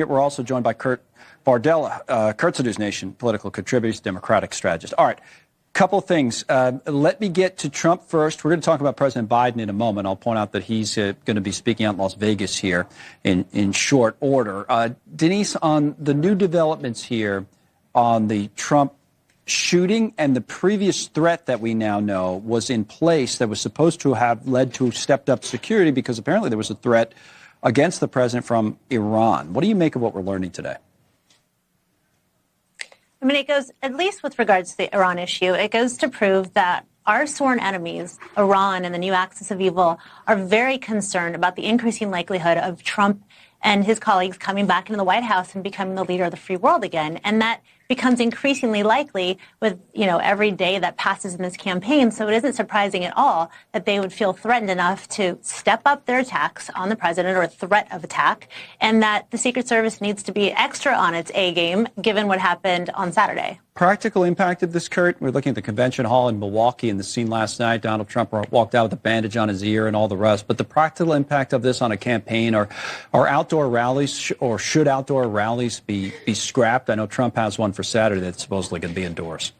We're also joined by Kurt Bardella. Kurt's a NewsNation political contributor, Democratic strategist. All right, couple things. Let me get to Trump first. We're going to talk about President Biden in a moment. I'll point out that he's going to be speaking out in Las Vegas here in short order. Denise, on the new developments here on the Trump shooting and the previous threat that we now know was in place that was supposed to have led to stepped up security because apparently there was a threat against the president from Iran. What do you make of what we're learning today? I mean, it goes, at least with regards to the Iran issue, it goes to prove that our sworn enemies, Iran and the new axis of evil, are very concerned about the increasing likelihood of Trump and his colleagues coming back into the White House and becoming the leader of the free world again. And that becomes increasingly likely with, every day that passes in this campaign. So it isn't surprising at all that they would feel threatened enough to step up their attacks on the president or a threat of attack, and that the Secret Service needs to be extra on its A game given what happened on Saturday. Practical impact of this, Kurt? We're looking at the convention hall in Milwaukee and the scene last night. Donald Trump walked out with a bandage on his ear and all the rest. But the practical impact of this on a campaign, are outdoor rallies, or should outdoor rallies be scrapped? I know Trump has one for Saturday that's supposedly going to be indoors.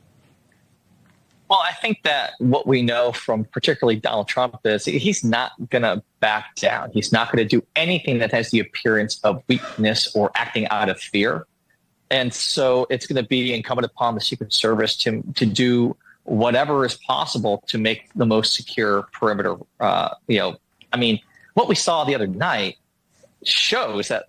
Well, I think that what we know from particularly Donald Trump is he's not going to back down. He's not going to do anything that has the appearance of weakness or acting out of fear. And so it's going to be incumbent upon the Secret Service to do whatever is possible to make the most secure perimeter. What we saw the other night shows that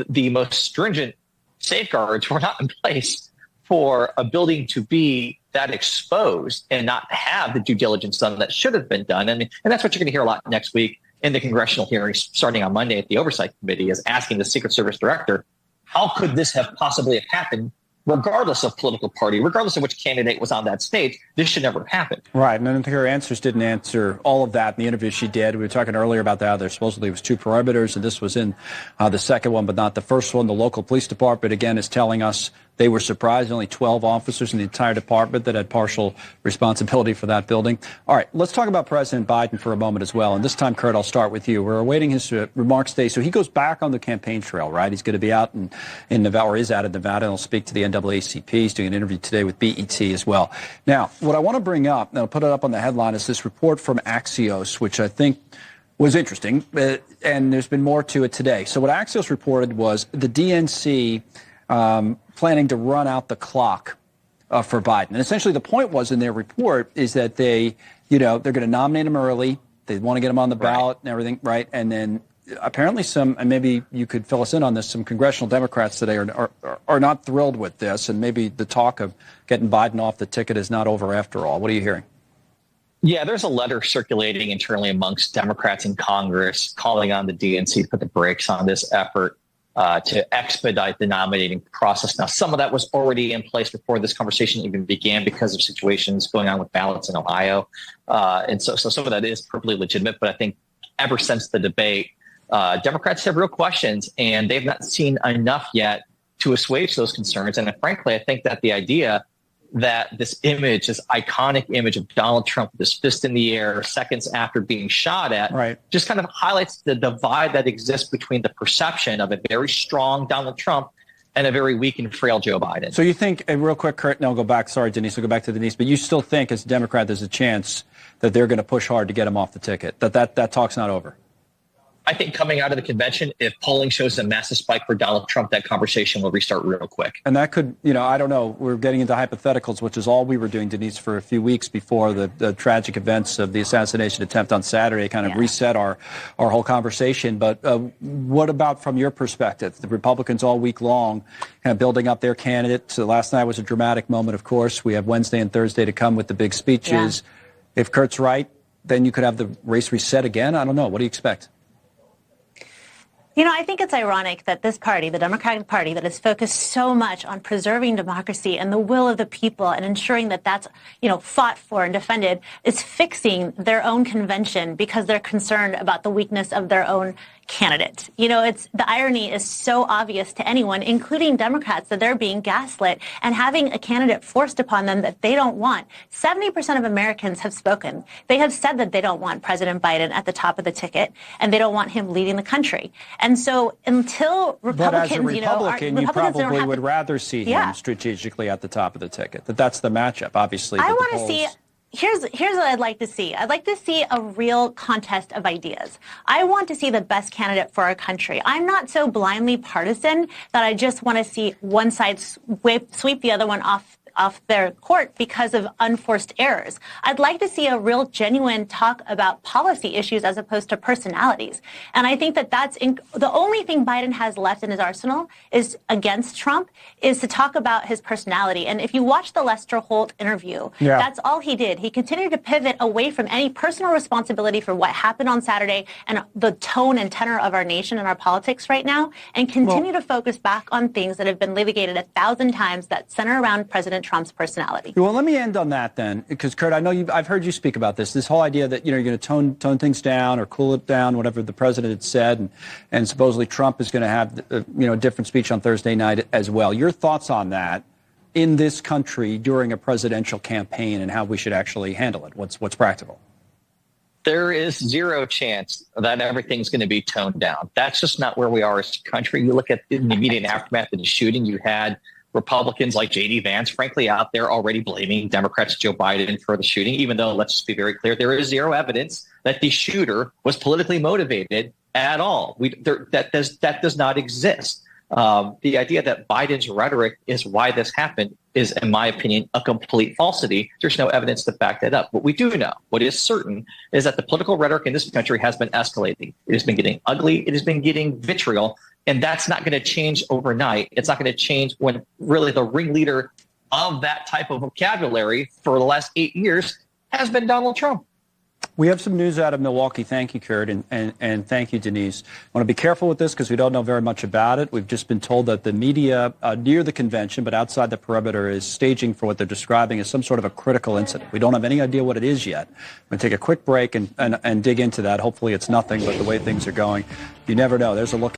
the most stringent safeguards were not in place for a building to be that exposed and not have the due diligence done that should have been done. And that's what you're going to hear a lot next week in the congressional hearings starting on Monday at the Oversight Committee, is asking the Secret Service director, how could this have possibly have happened, regardless of political party, regardless of which candidate was on that stage? This should never have happened. Right, and then her answers didn't answer all of that in the interview she did. We were talking earlier about that. There supposedly was 2 perimeters, and this was in the second one, but not the first one. The local police department, again, is telling us they were surprised. Only 12 officers in the entire department that had partial responsibility for that building. All right, let's talk about President Biden for a moment as well. And this time, Kurt, I'll start with you. We're awaiting his remarks today. So he goes back on the campaign trail, right? He's going to be out in Nevada, or is out in Nevada, and he'll speak to the NAACP. He's doing an interview today with BET as well. Now, what I want to bring up, and I'll put it up on the headline, is this report from Axios, which I think was interesting, and there's been more to it today. So what Axios reported was the DNC planning to run out the clock for Biden. And essentially the point was in their report is that they're going to nominate him early. They want to get him on the ballot and everything, right? And then apparently some, and maybe you could fill us in on this, some congressional Democrats today are not thrilled with this, and maybe the talk of getting Biden off the ticket is not over after all. What are you hearing? Yeah, there's a letter circulating internally amongst Democrats in Congress calling on the DNC to put the brakes on this effort to expedite the nominating process. Now, some of that was already in place before this conversation even began because of situations going on with ballots in Ohio. And so some of that is perfectly legitimate. But I think ever since the debate, Democrats have real questions, and they've not seen enough yet to assuage those concerns. And frankly, I think that the idea that this image, this iconic image of Donald Trump with his fist in the air seconds after being shot at, right, just kind of highlights the divide that exists between the perception of a very strong Donald Trump and a very weak and frail Joe Biden. So you think, real quick, Kurt, and I'll go back. Sorry, Denise, I'll go back to Denise. But you still think, as a Democrat, there's a chance that they're going to push hard to get him off the ticket, that talk's not over? I think coming out of the convention, if polling shows a massive spike for Donald Trump, that conversation will restart real quick. And that could, I don't know, we're getting into hypotheticals, which is all we were doing, Denise, for a few weeks before the tragic events of the assassination attempt on Saturday kind of reset our whole conversation. But what about from your perspective? The Republicans all week long kind of building up their candidate. So last night was a dramatic moment, of course. We have Wednesday and Thursday to come with the big speeches. Yeah. If Kurt's right, then you could have the race reset again. I don't know. What do you expect? I think it's ironic that this party, the Democratic Party, that is focused so much on preserving democracy and the will of the people and ensuring that that's, fought for and defended, is fixing their own convention because they're concerned about the weakness of their own candidate. The irony is so obvious to anyone, including Democrats, that they're being gaslit and having a candidate forced upon them that they don't want. 70% of Americans have spoken. They have said that they don't want President Biden at the top of the ticket, and they don't want him leading the country. And so until Republicans, but as a Republican, you probably would rather see him strategically at the top of the ticket. That's the matchup, obviously. I want to see. Here's what I'd like to see. I'd like to see a real contest of ideas. I want to see the best candidate for our country. I'm not so blindly partisan that I just want to see one side sweep the other one off their court because of unforced errors. I'd like to see a real genuine talk about policy issues as opposed to personalities. And I think that the only thing Biden has left in his arsenal is against Trump is to talk about his personality. And if you watch the Lester Holt interview, that's all he did. He continued to pivot away from any personal responsibility for what happened on Saturday and the tone and tenor of our nation and our politics right now, and continue to focus back on things that have been litigated 1,000 times that center around President Trump's personality. Well, let me end on that then, because Kurt, I know I've heard you speak about this whole idea that you're going to tone things down or cool it down, whatever the president had said, and supposedly Trump is going to have a different speech on Thursday night as well. Your thoughts on that in this country during a presidential campaign and how we should actually handle it? What's practical? There is zero chance that everything's going to be toned down. That's just not where we are as a country. You look at in the immediate aftermath of the shooting, you had Republicans like J.D. Vance, frankly, out there already blaming Democrats, Joe Biden, for the shooting, even though, let's just be very clear, there is zero evidence that the shooter was politically motivated at all. That does not exist. The idea that Biden's rhetoric is why this happened is, in my opinion, a complete falsity. There's no evidence to back that up. What we do know, what is certain, is that the political rhetoric in this country has been escalating. It has been getting ugly. It has been getting vitriol. And that's not going to change overnight. It's not going to change when really the ringleader of that type of vocabulary for the last 8 years has been Donald Trump. We have some news out of Milwaukee. Thank you, Kurt, and thank you, Denise. I want to be careful with this because we don't know very much about it. We've just been told that the media near the convention, but outside the perimeter, is staging for what they're describing as some sort of a critical incident. We don't have any idea what it is yet. I'm going to take a quick break and dig into that. Hopefully it's nothing but the way things are going. You never know. There's a look.